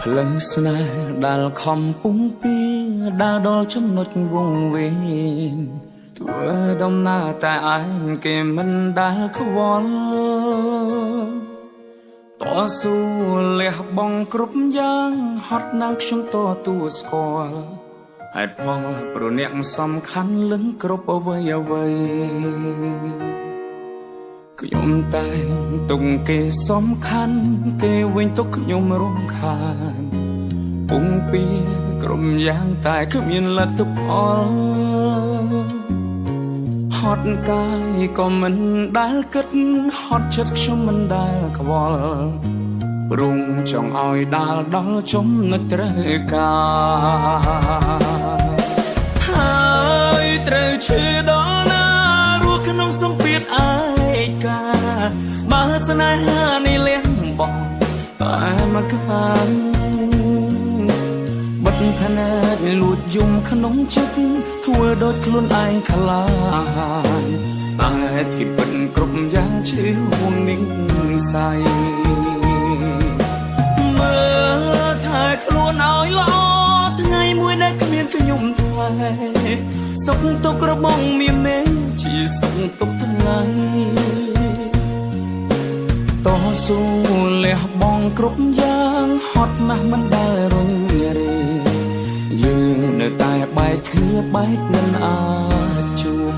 ផ្លូវស្នេហ៍ដែលខំពុំពីដើរដល់ចំណុចវង្វេងធ្វើដំណើរតែឯងគេមិនដែលខ្វល់តស៊ូលះបង់គ្រប់យ៉ាងហត់ណាស់ខ្ញុំតទួស្គាល់ហេតុផលព្រោះអ្នកសំខាន់លឹងគ្រប់អ្វីអ្វីខ្ញុំតែងទុកគេសំខាន់គេវិញទុកខ្ញុំរំខានពុំពីក្រុមយ៉ាងតែគ្មានលទ្ធផលហត់កាយក៏មិនដែលគិតហត់ចិត្តខ្ញុំមិនដែលខ្វល់ព្រមចង់ឲ្យដាល់ដល់ចំណុចត្រូវការហើយត្រូវឈឺដល់ណារស់ក្នុងសម្ពាធឯកាបើស្នេហានេះលះបង់តែមកខាងបិទភ្នែកលួចយំក្នុងចិត្តធ្វើដូចខ្លួនឯងខ្លាហានតែទីពិតគ្រប់យ៉ាងឈឺហួងនឹងស័យមើលថែខ្លួនឲ្យល្អថ្ងៃមួយដែលគ្មានខ្ញុំថ្លៃសុខទុក្ខរបស់មានមេជាសុខទុក្ខថ្ងៃតស៊ូលះបង់គ្រប់យ៉ាងហត់ណាស់មិនដែលរញរេយើងនៅតែបែកគ្នាបែកមិនអាចជួប